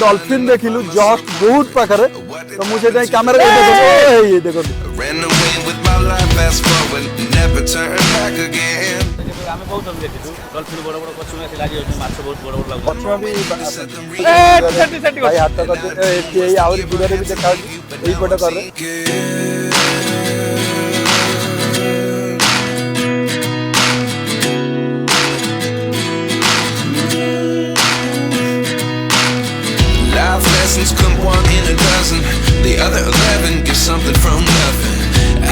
Dolphin देखिलु just बहुत पाखरे तो मुझे जाई कैमरा ये देखो Ran away with my life, fast forward, never turn back again. ଆମେ ବହୁତ ସବୁ ଦେଖିଛୁ ଡଲଫିନ ବଡ଼ ବଡ଼ ପଛୁଆ ସେ ଲାଗି ଅଛି ମାଛ ବହୁତ ବଡ଼ ବଡ଼ ଲାଗୁଛି पछवा भी ସେଠି ସେଠି भाई हाथ कर एई आउरी दूर भी देखा एई पट कर Life lessons come one in a dozen. The other 11 get something from nothing.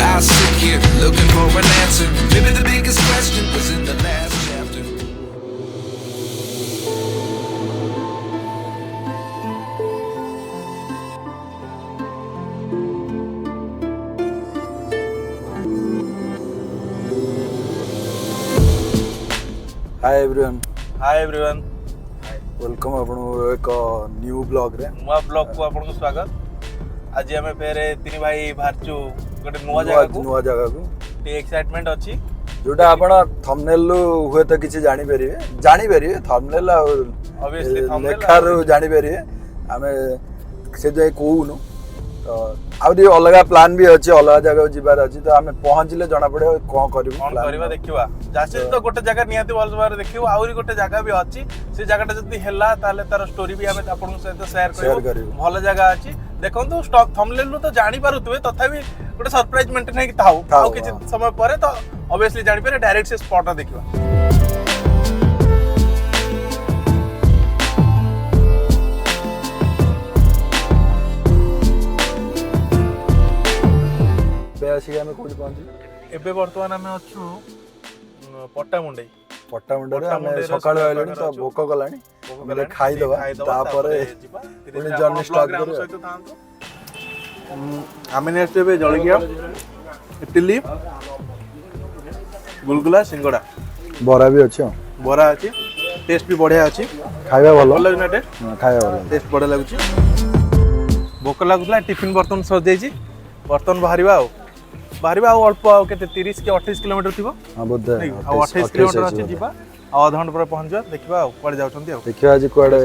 I sit here looking for an answer. Maybe the biggest question was in the last chapter. Hi everyone hi everyone welcome आपण एक new blog रे नुआ blog को आपन को स्वागत आज हमें फेरे तीन भाई भारचु गोटे नुआ जगह को टी एक्साइटमेंट अछि जोटा आपण थंबनेल हुए तो किछि जानि परिबे थंबनेल और ऑब्वियसली थंबनेल लेखार जानि परिबे हमें से जे कहूनु तो आउरी अलगा प्लान भी अछि अलगा जगह जिबार अछि तो हमें पहुंचले जाना पड़े कोन करबो कोन करबा देखिबा जासे तो गोटे जगह नियाती बल बार देखिबो आउरी गोटे जगह भी अछि से जगहटा जदी हेला ताले तार स्टोरी भी हमें आपन सहित शेयर करबो भल जगह अछि देखंतु स्टॉक थंबनेल तो जानि पारुतबे तथापि गोटे सरप्राइज मेंटेन है कि ताऊ किछि समय परे तो ऑब्वियसली जानि पारे डायरेक्ट से स्पॉट देखिबा बेसी हमें कोडी पहुंची एबे वर्तमान हमें अछु पट्टामुंडई पट्टामुंडे हमें सकाळ आइलनी तो भोक गलानी बोले खाई दबा तापरे पुनी जर्नी स्टार्ट करे आमे नेक्स्ट एबे जळगिया इडली गुलगुला सिंगड़ा बरा भी अछि बरा अछि टेस्ट भी बढ़िया अछि खाଇବା भल भलो लागना खाଇବା भलो टेस्ट बढ़िया लागुछि भोक लागुला टिफिन बर्तन सज जाइछि बर्तन बाहरिबा अल्प केते 30 के 28 किलोमीटर थिबो हां बोधे 28 किलोमीटर अछि जिबा आधा घंटा पर पहुंच जा देखिबा कोड जाउछंती देखिबा आज कोडे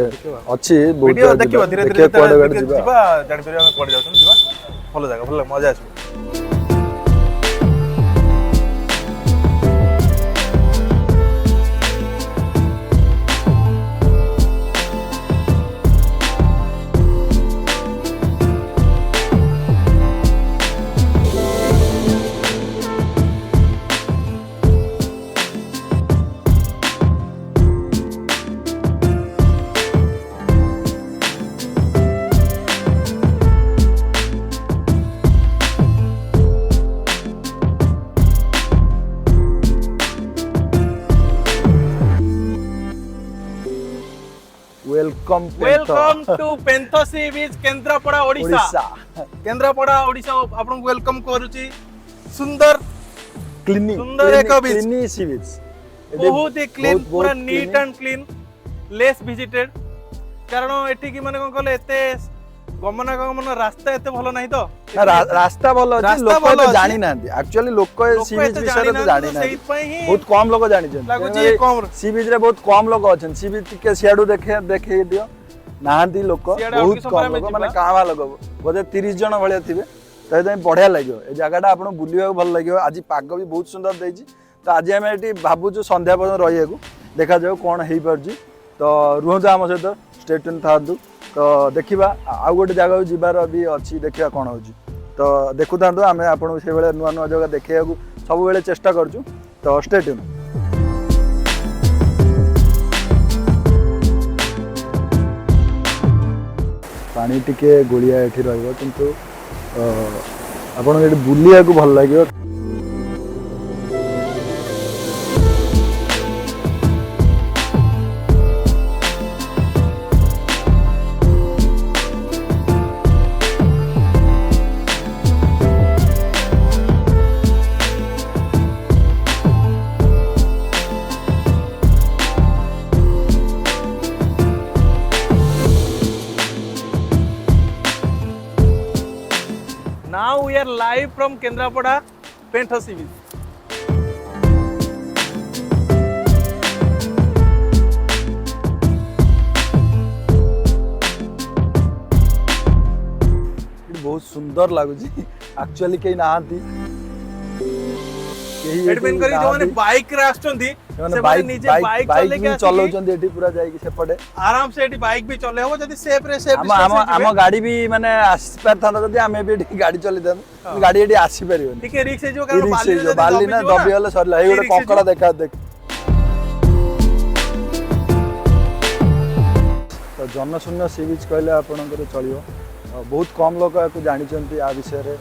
अछि वीडियो देखिबा धीरे धीरे कोडे जिबा जानि परिबा हम कोड जाउछन जिबा भलो जगह भलो मजा आछो वेलकम टू पेंथो सी बीच केंद्रापड़ा ओडिशा केंद्रापड़ा ओडिशा आपन वेलकम करूची सुंदर सुंदर एक बीच क्लीनी सी बीच बहुत ही क्लीन पूरा neat and clean less visited कारण एठी की माने कोन कहले एते गमन रास्ता एते भलो नाही तो रास्ता भलो अछि लोक तो जानि नांती एक्चुअली लोक सी बीच विषय तो जानि नांती बहुत कम लोक जानि छन लागुची कम सी बीच रे बहुत कम लोक अछन सी बीच के सियाडू देखे दियो नांती लोक बहुत कम लोक माने कावा लोक बोधे 30 जन भलिया थिबे तो एते बढ़िया लागियो ए जगहटा आपन बुलियो भल लागियो आज पाग भी बहुत सुंदर देछि तो आज हम एटी भाबुछु संध्या पर्यंत रहिएको देखा जाऊ कोन हेई परजी तो रुहंतु हम सहित स्टे ट्यून थादु तो देखिबा आ गोटे जगह जिबार भी अछि देखिबा कोन होजी तो देखु थांदो आमे आपन से बेले नुवा नुवा जगह देखियाकू सब बेले चेष्टा करछु तो स्टे ट्यून पानी टिके गोलिया एठी रहइबो किंतु आपन एठी बुलिया को भल लागियो Now we are live from Kendrapada, Pentho Sea Beach. बहुत सुंदर लगुच एक्चुअली कहीं नहांती एडमिन करी जो माने बाइक रे आछंती से माने निजे बाइक चले के चलाउछन एठी पूरा जाई कि सेपटे आराम से एठी बाइक भी चले हो जदी सेफ रे सेफ हम गाड़ी भी माने आसी पार था जदी हमें भी एठी गाड़ी चली दन गाड़ी एठी आसी परिबन ठीक है रिक्स जो कारण बाली ना दबी हले सरला ए गोटे कंकड़ा देखा देख तो जनशून्य सी बीच कहले आपनकर चलियो बहुत कम लोक या जानी आ विषय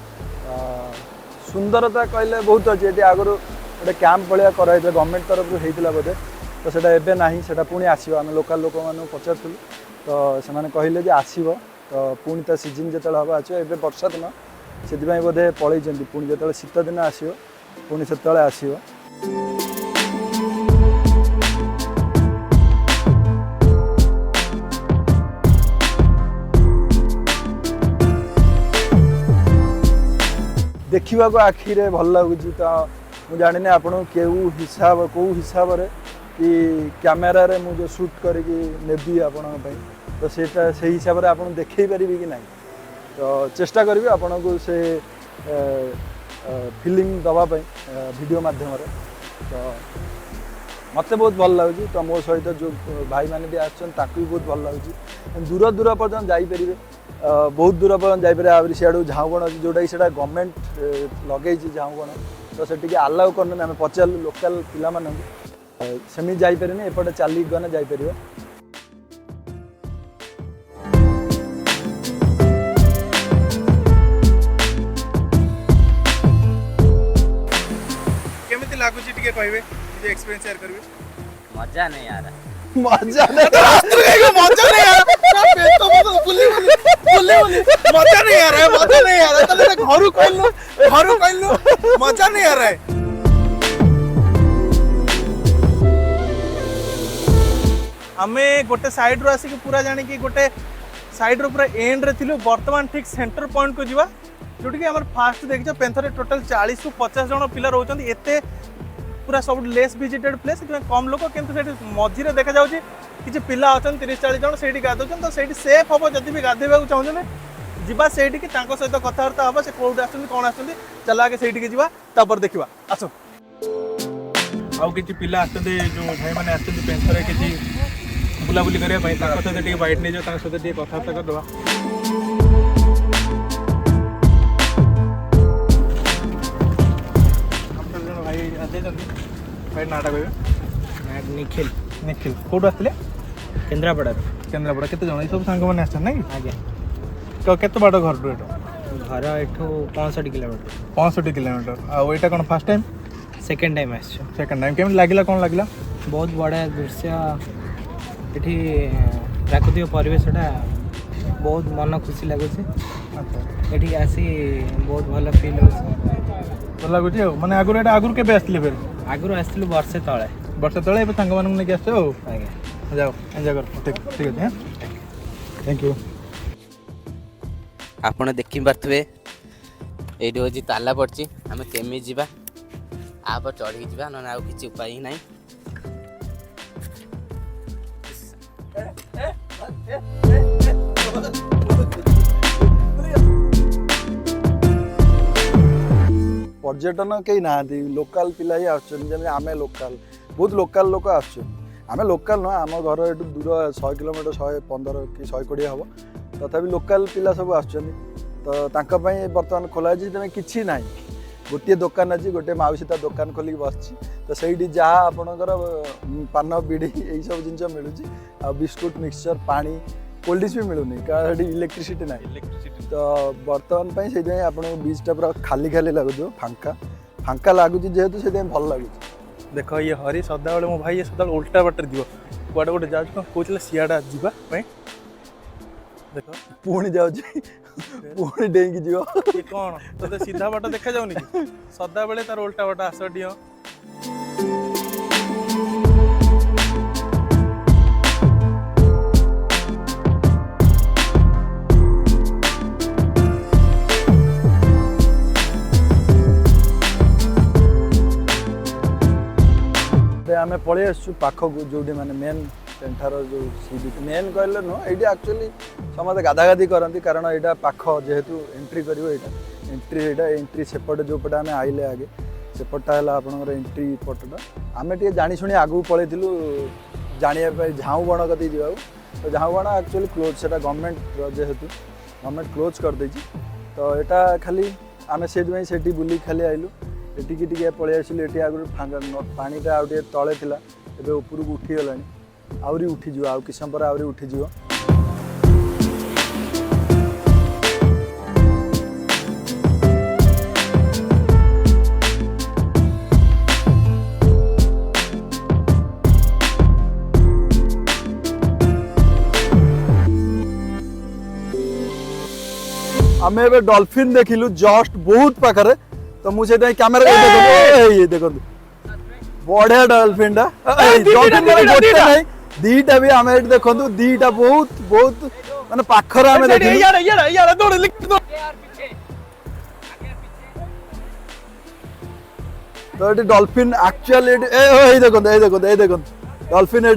सुंदरता कहले बहुत अच्छे ये आगु गोटे कैंप भाया कराई गवर्नमेंट तरफ होता बोधे तो सेटा एबे नाही सेटा पुणी आसीबो आम लोकल लोक मानू पचारथुलु तो से कहले जे आसीबो तो पुणी ता सीजन जेतले हबा आछो एबे वर्षा दिन से बोधे पळैचंती पुणी जेतले शीत दिन आसीबो पुणी सेतले आसीबो देखा को आखिरे भल लगुच तो मुझे जानी आप कौ हिसाब रे कि कैमेरा रे मुझे शूट करके नेबी आपण तो सेटा से हिसाब रे आपन देखै परिबे कि नहीं तो चेष्टा करी आपन को से फिल्म दवा वीडियो माध्यम रे तो मत बहुत भल लगुच तो मो सहित जो भाई मैंने भी आछन भी बहुत भल लगुच दूर दूर पर्यटन जापरेंगे बहुत दूर पर्यटन जापरे आहुरी सियाड़ू झाऊगण अच्छी जोटा कि गवर्नमेंट लगे झाऊगण तो से आलाउ करना आम पचारू लोकल पिला सेमी जापरेनि एपटे चलिक गने जापर केमिति लागुची टिके कहबे जे एक्सपीरियंस शेयर करबे मजा नहीं आ रहा मजा नहीं मजा नहीं आ रहा बुली मजा नहीं आ रहा है मजा नहीं आ रहा है तले घरु कहलु मजा नहीं आ रहा है हमें गोटे साइड रो आसी कि पूरा जानी कि गोटे साइड रो पूरा एंड रे थिलु वर्तमान ठीक सेंटर पॉइंट को जीवा जोटी कि हमर फास्ट देखियो पेंथरे टोटल 40 रु 50 जण पिला रहउचंती एते पूरा सब लेस विजिटेड प्लेस कम लोक कि मझे देखा जाऊँगी किसी पिला अच्छा 30-40 जन से गाधोन तो से सेफ हम जब भी गाधेबा चाहूँ जीवा से सहित कथबार्ता हम से कौट आस कौन आस चल आगे से जा देखा आस आउ कि पिला आस जो भाई मैंने आसते पेंथर किसी बुलाबुली करने सहित बैठ नहीं जाओ सहित कथबार्ता करदे भाई आदे भाई नाटा कह निखिल निखिल कौट आसते केन्द्रापड़ा केन्द्रापड़ा केते जण सब सांग मैंने आछन नहीं आज्ञा तो केते बाट घर टू घर एठू 65 किलोमीटर 65 किलोमीटर आ एटा कोन फर्स्ट टाइम सेकंड टाइम आछ सेकंड टाइम केम लागिला कोन लागिला बहुत बड़ा दृश्य एठी प्राकृतिक परिवेशटा बहुत मन खुशी लगुच अच्छा एठी आसी बहुत भल फील होछ तो लगुच माने आगुर एटा आगुर केबे आस्तिले फेर आगुर आस्तिलु वर्षे तळे एबे सांग मानन नेकी आछो आज्ञा जाओ एन्जॉय कर ठीक है थैंक यू आपण देखि पारे ये हूँ ताला पड़ी आम केमी जा आप चढ़ी जा ना आउ किसी उपाय ही ना पर्यटन कहीं ना लोकल पिला ही आम लोकल बहुत लोकल लोक आम लोकल नुह आम घर ये दूर 100 किलोमीटर 115 कि 120 हम तथापि लोकल पिला सब तो बर्तमान खोला कि ना गोटे दुकान अच्छी गोटे माउसी ता दुकान खोलिक बस तो सही जहाँ आपणकर पान बीड़ी यही सब जिन मिलूँ आ बिस्कुट मिक्सचर पानी कोल्ड ड्रिंक्स भी मिलूनी कारण इलेक्ट्रिसिटी ना तो बर्तमान से आप बीचटा पूरा खाली खाली लगुच फांका फांका लगुच जेहेतु से भल लगुच देख ये हरी सदा बेले मो भाई ये सदा उल्टा बाटर दिव कुआडे गोटे जा कहते सियाड़ा जावाई देख पुणी जाऊँगी पुणी डेंगी जीव ये कौन तो सीधा बाट देखा जाऊनी कि सदा बेले तार उल्टा बाट आस डिओ आम पलि आसु पाखक जो मैंने मेन ସେଠାର ଯେଉଁ ସି ବିଚ୍ ମେନ୍ କହିଲେ ନୁହଁ, ଏଇଠି ଆକ୍ଚୁଆଲି ସମସ୍ତେ ଗାଧାଗାଧି କରନ୍ତି କାରଣ ଏଇଟା ପାଖ ଯେହେତୁ ଏଣ୍ଟ୍ରି କରିବ ଏଇଟା ଏଣ୍ଟ୍ରି ସେପଟେ ଯେଉଁପଟେ ଆମେ ଆଇଲେ ଆଗେ ସେପଟଟା ହେଲା ଆପଣଙ୍କର ଏଣ୍ଟ୍ରି ପଟଟା। ଆମେ ଟିକେ ଜାଣିଶୁଣି ଆଗକୁ ପଳେଇଥିଲୁ ଜାଣିବା ପାଇଁ ଝାଉଁ ବଣ କତିକି ଯିବାକୁ। ତ ଝାଉଁ ବଣ ଆକ୍ଚୁଆଲି କ୍ଲୋଜ୍, ସେଇଟା ଗଭର୍ଣ୍ଣମେଣ୍ଟର ଯେହେତୁ ଗଭର୍ଣ୍ଣମେଣ୍ଟ କ୍ଲୋଜ୍ କରିଦେଇଛି। ତ ଏଇଟା ଖାଲି ଆମେ ସେଇଥିପାଇଁ ସେଠି ବୁଲିକି ଖାଲି ଆଇଲୁ। ଏଠିକି ଟିକେ ପଳେଇ ଆସିଲୁ। ଏଠି ଆଗରୁ ପାଣିଟା ଆଉ ଟିକେ ତଳେ ଥିଲା, ଏବେ ଉପରକୁ ଉଠିଗଲାଣି, ଆହୁରି ଉଠିଯିବ, ଆଉ କିଛି ସମୟ ପରେ ଆହୁରି ଉଠିଯିବ। आम ए डॉल्फिन देखिलु जस्ट बहुत पाखे। तो मुझे कैमेरा देखो बढ़िया डॉल्फिन गोटे दीटा भी आम देखो दीटा बहुत बहुत माने पाखर आम तो ये डॉल्फिन एक्चुअली देखो डॉल्फिन ये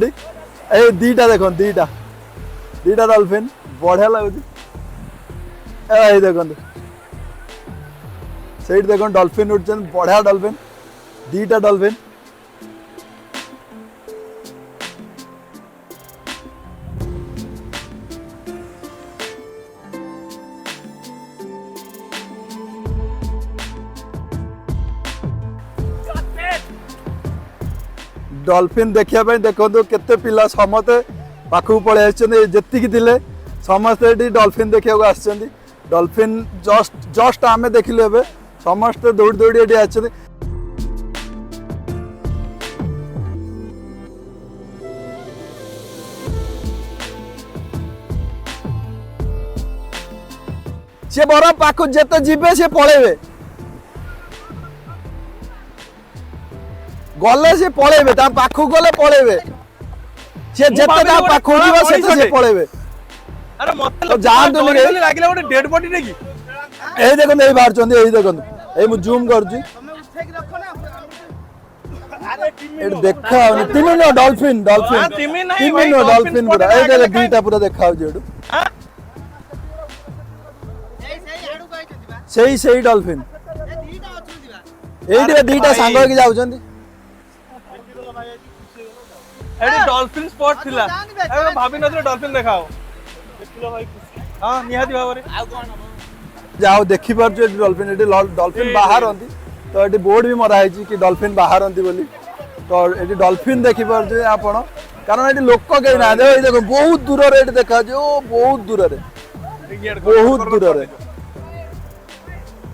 दीटा देखो दीटा डॉल्फिन बढ़िया लगुच। देखो से देखो डॉल्फिन उठ बढ़िया डॉल्फिन दीटा डॉल्फिन। डॉल्फिन देखिया देखो केते पिला समस्ते पाखु पड़े आती थे समस्ते डॉल्फिन देखा आसछन्ती। डॉल्फिन जस्ट आमे देखिलु एबे समस्ते दौड़ी दौड़ी एठी आछन्ती। से बरा पाखु जेते जिबे से पळेबे गले से पळेबे ता पाखु गले पळेबे से जेते ता पाखु जिबे सेते से पळेबे। अरे मत तो जान तो नहीं लागिला गोटे डेड बॉडी रे की ए देखो ए बाहर चंदी ए देखो ए मु जूम कर जी ए देखा तिमिनो डॉल्फिन तिमिनो डॉल्फिन पूरा ए देखो दीटा पूरा देखा जेडू सही डॉल्फिन एडी दीटा सांग के जाउ चंदी एडी डॉल्फिन स्पॉट थिला ए भाभी नथले डॉल्फिन देखाओ हाँ निहाती भाବରେ जाओ देखि पारछु डॉल्फिन एडी डॉल्फिन बाहर हंती। तो एडी बोर्ड भी मरा है कि डॉल्फिन बाहर हंती बोली। तो एडी डॉल्फिन देखि पारछु आपण कारण एडी लोक के ना देखो बहुत दूर रे एडी देखा जो बहुत दूर रे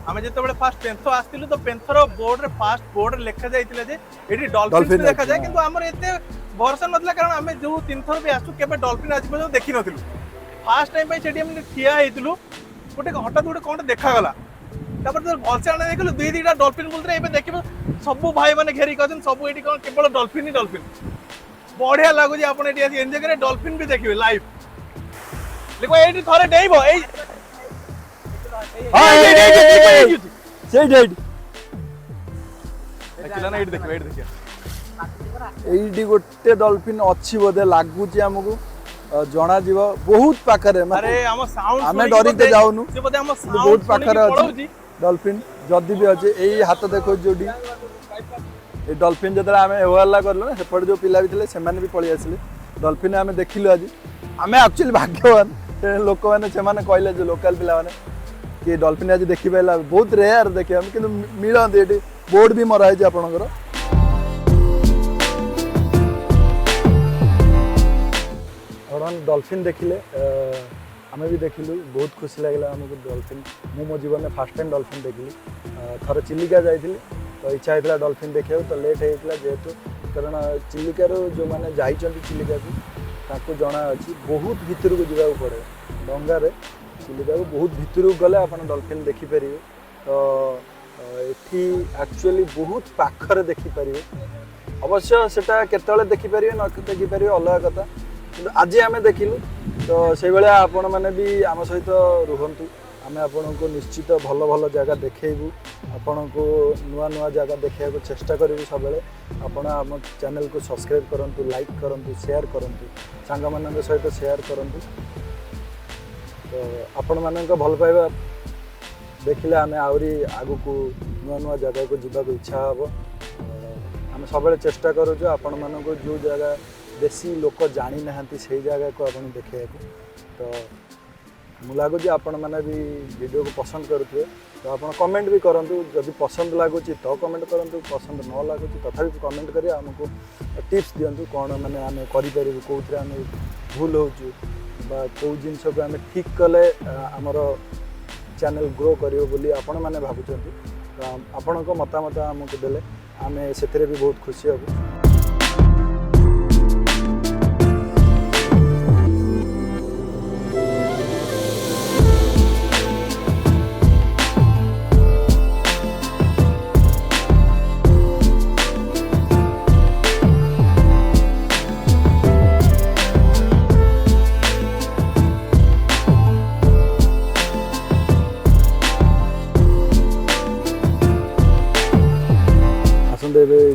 आमे जते बडे फास्ट पेंथो आस्तिलु तो पेंथरो बोर्ड रे फास्ट बोर्ड लिखा जाइतिले जे एडी डॉल्फिन देखा जाय किंतु हमर एते भरोसा नथला कारण आमे जो 3 थर भी आसु केबे डॉल्फिन आज पର୍ଯ୍यंत देखि नथिलु। फास्ट टाइम पे सेठी हम ठिया हेतिलु गोटे हठात गोटे कोन देखा गला तापर तो भलसे आने देखलु दुई दुईटा डॉल्फिन बोलते एबे देखिबो सब भाई माने घेरी कहछन सब एठी कोन केवल डॉल्फिन ही डॉल्फिन बढ़िया लागु जे आपण एठी आसी एन्जॉय करे डॉल्फिन भी देखिबे लाइव देखो एठी थरे डेइबो ए से डेड देखिला ना एठी देखिबे एठी देखिया एडी गोटे डॉल्फिन अछि बोधे लागुची हमकु जना जीव बहुत पाखरे अरे हम साउंड हमें डरी ते जाउनु से बोधे हम साउंड बहुत पाखरे अछि डॉल्फिन जदी भी अछि एई हाथ देखो जोडी ए डॉल्फिन जतरा हमें एवाला करलो ना सेपट जो पिला भी थिले से माने भी पळी आसिले डॉल्फिन हमें देखिलु आज हमें एक्चुअली भाग्यवान से लोक माने से माने कहले जो लोकल पिला माने कि डॉल्फिन आज देखि पाइला बहुत रेयर देखि हम किंतु मिलंदी एटी बोर्ड भी मरा है आपनकर। डॉल्फिन देखिले आमे भी देखिलु बहुत खुशी लागला हमको डॉल्फिन मु मो जीवन में फर्स्ट टाइम डॉल्फिन देखिली थर चिलिका जाइथिली तो इच्छा होता डॉल्फिन देखा तो लेट होता जेहेतु कारण चिलिकार जो मैंने जाइछन्ति चिलिका को ताको जना अछि बहुत भितर को जावाक पड़े डंगारे चिलिका को बहुत भितर को गले आप डॉल्फिन देखिपारे। तो एठी एक्चुअली बहुत पाखरे देखिपारे अवश्य सेटा केतले देखिपारे न देखिपारे अलग कथा आज आम देखिलु। तो से भाया आपण मैंने भी आम सहित रुहतु आम आम आपको निश्चित भल भल जगह देखू आपण को नुआ नुआ जगह देखा चेष्टा करूँ सब आपण आम चैनल को सब्सक्राइब करूँ लाइक करूँ शेयर करूँ सांग मान सहित शेयर करूँ तो आपण मान भल पाइबा देखिले आम आहरी आगु को नुआ नुआ जगह को जीवा इच्छा हम आम सब चेष्टा करूँ आपण मान जो जगह बेसी लोक जानी ना से जगह को आप देखा तो मुझे लगुच आपण मैंने भी वीडियो को पसंद करुवे तो आप कमेंट भी करूँ जदि पसंद लगुच तो कमेंट करूँ पसंद न लगुच तथा कमेंट करें आमको टिप्स दिंतु कौन मैंने आम करूँ कौन आम भूल हो कौ जिनस को आम ठीक कले आमर चैनल ग्रो करियो बोली आपण मैंने भावुं तो आपण मतामत आमको देले आम से भी बहुत खुशी हबू।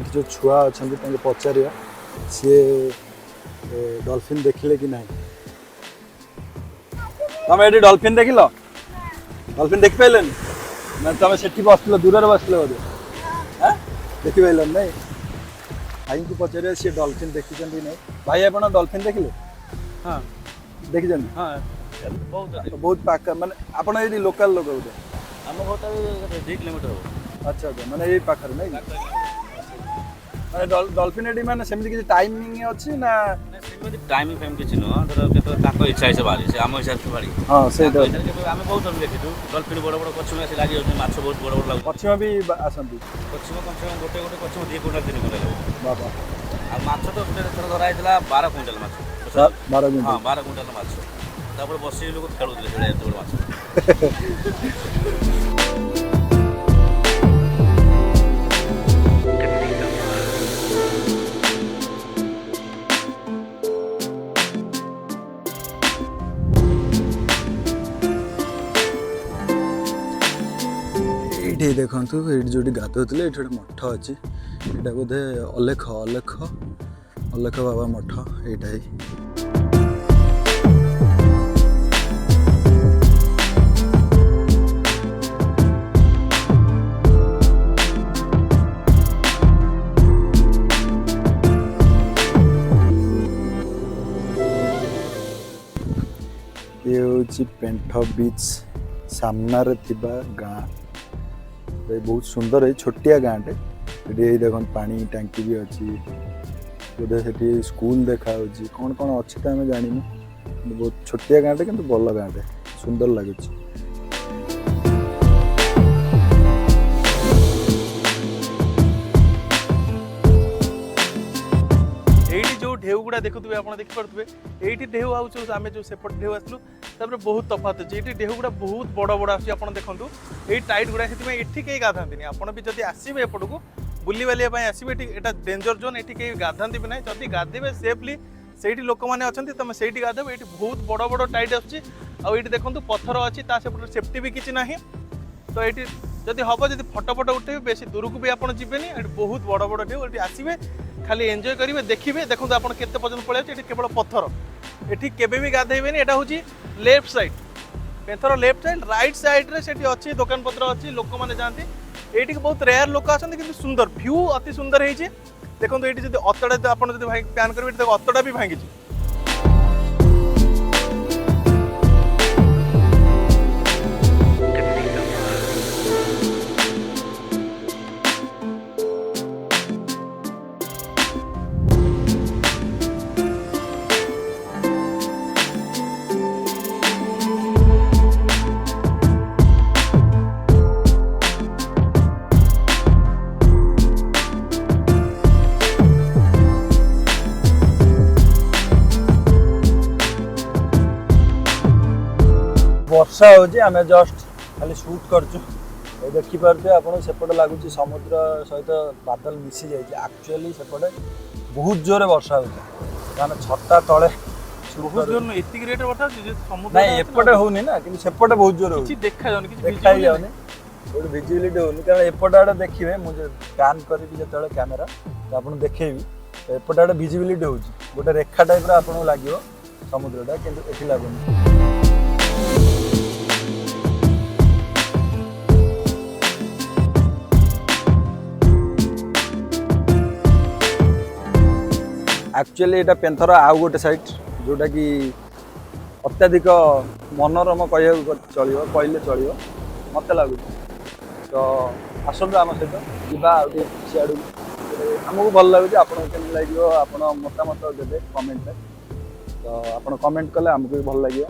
जो छुआ अच्छा पचार सी डॉल्फिन देखिले कि नहीं तुम ये डॉल्फिन देख लो डॉल्फिन देख पारे ना तुम से बस दूर बस बोधे देखी पारे नहीं भाई को पचार सी डॉल्फिन देखी नहीं भाई आप डॉल्फिन देखिले हाँ देखी हाँ बहुत पाक माने आप लोकल लोक बोधे आम घर 2 किलोमीटर हो अच्छा अच्छा मैंने यही पाखर नहीं माने डॉल्फिन एडी माने सेमति किछि टाइमिंग अछि ना सेमति टाइमिंग फेम किछि न धर केतो ताको इच्छा हिसाब बारी से आम हिसाब से बारी हां से तो आमे बहुत जन देखिछु डॉल्फिन बड़ बड़ पछमे आसी लागि होते माछ बहुत बड़ बड़ लागु पछमे भी आसंती पछमे कम से कम गोटे गोटे पछमे 2 क्विंटल 3 क्विंटल बाबा आ माछ तो थोड़ा धरा आइतला 12 क्विंटल माछ 12 क्विंटल हां 12 क्विंटल माछ तापर बसी लोग खेलुले खेले एते बड़ माछ ये देखु ये जो गाधोले ये गोटे मठ अच्छी यहाँ बोधे अलेख अलेख अलेख बाबा मठ यहाँ ये हूँ पेंठ बीच सामनारे थिबा गाँ बहुत सुंदर है छोटिया गाँटे ये देख पानी टांकी भी अच्छी बोधे से स्कूल देखा कौन कौन अच्छी तो आम जानी बहुत छोटिया गाँटे कि भल गाँटे सुंदर लगुच जो ढेउ गुड़ा देखुए आप देखिपे ये ढेउ आम जो सेपट ढेउ आसलु बहुत तफात अच्छे ये ढेउ गुड़ा बहुत बड़ बड़ आस देखो ये टाइट गुड़ा से ये कहीं गाधाती आपड़ भी जब आसवे एपट को बुली बालिया आसवे यहाँ डेंजर जोन ये कहीं गाधाती भी ना जब गाधे सेफली से लोक मैंने अच्छा तुम से गाधब ये बहुत बड़ बड़ टाइट आसुच्ची देखो पत्थर अच्छी सेपट सेफ्टी भी किसी ना तो ये जब हम जब फटो फटो उठे बेस दूर को भी आपड़ जीवे बहुत बड़ बड़ ढेउ ये आसवे खाली एंजॉय करेंगे देखिए देखो आप केते पर्यटन पड़े ये केवल पत्थर ये केबे भी गाधेबे यहाँ हूँ left side panther left side right side रे सेठी अच्छी दुकान पत्र अच्छी लोक मैंने जाती ये बहुत रेयर लोक आसते कि सुंदर व्यू अति सुंदर है देखो ये जब अतड़ा आप प्यान करेंगे अतड़ा भी भांगी वर्षा होमें जस्ट खाली शूट करचु देखिपे आप सेपटे लगुच समुद्र सहित बादल मिसी जाए एक्चुअली सेपटे बहुत जोरे वर्षा होता छता तले ବହୁତ ଜୋର ନୁହଁ, ଏତିକି ରେଟ୍ ବର୍ଷା ହଉଛି ଯେ ସମୁଦ୍ର ନାଇଁ ଏପଟେ ହଉନି ନା, କିନ୍ତୁ ସେପଟେ ବହୁତ ଜୋର କିଛି ହଉଛି। ଦେଖାଯାଉନି, କିଛି ଦେଖା visible ଯାଉନି, ଗୋଟେ ଭିଜିବିଲିଟି ହଉନି। କାରଣ ଏପଟେ ଆଡେ ଦେଖିବେ, ମୁଁ ପ୍ୟାନ୍ କରିବି ଯେତେବେଳେ କ୍ୟାମେରା ତ ଆପଣଙ୍କୁ ଦେଖେଇବି, ଏପଟେ ଆଡେ ଭିଜିବିଲିଟି ହଉଛି, ଗୋଟେ ରେଖା ଟାଇପର ଆପଣଙ୍କୁ ଲାଗିବ ସମୁଦ୍ରଟା, କିନ୍ତୁ ଏଠି ଲାଗୁନି। ଆକ୍ଚୁଆଲି ଏଇଟା ପେନ୍ଥର ଆଉ ଗୋଟେ ସାଇଟ୍, ଯୋଉଟାକି ଅତ୍ୟଧିକ ମନୋରମ କହିବାକୁ ଚଳିବ, କହିଲେ ଚଳିବ ମୋତେ ଲାଗୁଛି। ତ ଆସନ୍ତୁ ଆମ ସହିତ ଯିବା ଆଉ ଟିକେ ସିଆଡ଼କୁ, ଆମକୁ ଭଲ ଲାଗୁଛି। ଆପଣଙ୍କୁ କେମିତି ଲାଗିବ ଆପଣ ମତାମତ ଦେବେ କମେଣ୍ଟରେ, ତ ଆପଣ କମେଣ୍ଟ କଲେ ଆମକୁ ବି ଭଲ ଲାଗିବ।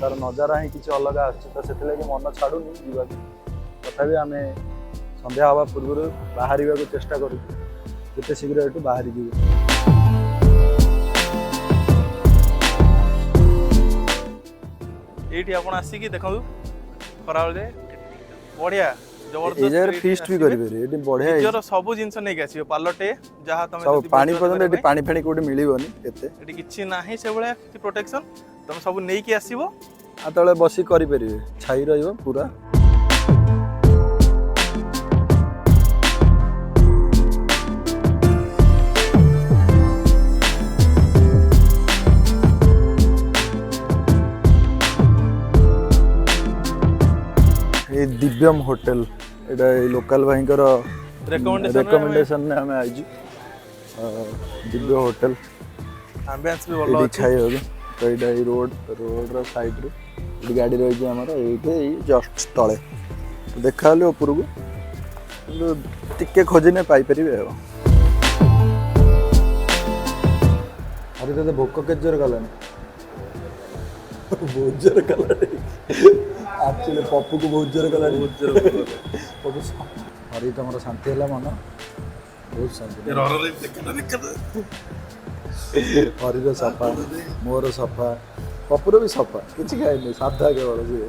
ତାର ନଜାରା ହିଁ କିଛି ଅଲଗା ଆସୁଛି, ତ ସେଥିଲାଗି ମନ ଛାଡୁନି ଯିବାକୁ। ତଥାପି ଆମେ ସନ୍ଧ୍ୟା ହେବା ପୂର୍ବରୁ ବାହାରିବାକୁ ଚେଷ୍ଟା କରୁଛୁ, ଯେତେ ଶୀଘ୍ର ଏଠୁ ବାହାରି ଯିବୁ। ଏଇଠି ଆପଣ ଆସିକି ଦେଖନ୍ତୁ ଖରାବେଳେ ବଢିଆ ଏଇ ଜାଗାରେ ଫିଷ୍ଟ ବି କରିପାରିବେ, ଏଠି ବଢିଆ ହେଇଛି। ନିଜର ସବୁ ଜିନିଷ ନେଇକି ଆସିବ, ପାଲଟେ ଯାହା ତମେ ସବୁ ଯଦି ପାଣି ଭୋଜି ପର୍ଯ୍ୟନ୍ତ କରିବା ଏଠି ପାଇଁ, ପାଣି ଫାଣି କୋଉଠି ମିଳିବନି ଏତେ, ଏଠି କିଛି ନାହିଁ ସେଭଳିଆ କିଛି ପ୍ରୋଟେକ୍ସନ, ତମେ ସବୁ ନେଇକି ଆସିବ। ଆଉ ତଳେ ବସି କରିପାରିବେ, ଛାଇ ରହିବ ପୁରା। এই ଦିବ୍ୟମ ହୋଟେଲ, ଏଇଟା ଏଇ ଲୋକାଲ ଭାଇଙ୍କର ରେକମେଣ୍ଡେସନରେ ଆମେ ଆଇଛୁ। ଦିବ୍ୟ ହୋଟେଲ ଆମ୍ବିଆନ୍ସ ବି ଭଲ ଏଇଠି ଅଛି। ଖାଇବାକୁ। ତ ଏଇଟା ଏଇ ରୋଡର ସାଇଡରେ ଏଇଠି ଗାଡ଼ି ରହିଛି ଆମର, ଏଇଠି ଏଇ ଜଷ୍ଟ ତଳେ ଦେଖାହେଲେ ଉପରକୁ, କିନ୍ତୁ ଟିକେ ଖୋଜିନେ ପାଇପାରିବେ ଆଉ। ଆରେ ତତେ ଭୋକ କେତେ ଜୋର କଲାଣି? ବହୁତ ଜୋର କଲାଣି ଆକ୍ଚୁଆଲି ପପୁକୁ ବହୁତ ଜୋର କଲାଣି। ପପୁ ହରି ତମର ଶାନ୍ତି ହେଲା ମନ, ବହୁତ ଶାନ୍ତି। ହରିର ସଫା, ମୋର ସଫା, ପପୁର ବି ସଫା, କିଛି ଖାଇନି, ସାଧା କେବଳ ସିଏ।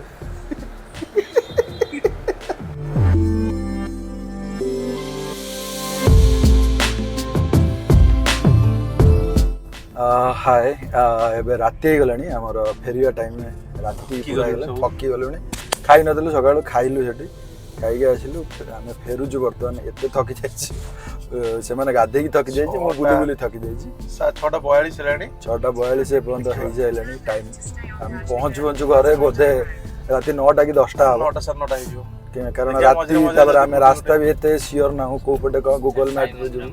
ହାଏ, ଏବେ ରାତି ହେଇଗଲାଣି, ଆମର ଫେରିବା ଟାଇମ୍ ରାତି ପୁରା ହେଇଗଲାଣି, ଥକି ଗଲୁଣି। ଖାଇ ନଥିଲୁ, ସକାଳୁ ଖାଇଲୁ ସେଠି, ଖାଇକି ଆସିଲୁ, ଆମେ ଫେରୁଛୁ ବର୍ତ୍ତମାନ। ଏତେ ଥକି ଯାଇଛି, ସେମାନେ ଗାଧେଇକି ଥକି ଯାଇଛି, ମୁଁ ବୁଲି ବୁଲି ଥକି ଯାଇଛି। 6:42 ହେଲାଣି, 6:42 ଏପର୍ଯ୍ୟନ୍ତ ହେଇଯାଇଲାଣି ଟାଇମ୍। ଆମେ ପହଞ୍ଚୁ ପହଞ୍ଚୁ ଘରେ ବୋଧେ ରାତି 9ଟା କି 10ଟା ହବ, 9ଟା 9:30 ହେଇଯିବ। କାରଣ ରାତି, ତାପରେ ଆମେ ରାସ୍ତା ବି ଏତେ ସିଓର ନାହୁଁ କୋଉ ପଟେ କ'ଣ, ଗୁଗଲ ମ୍ୟାପ୍ରେ ଯିବୁ।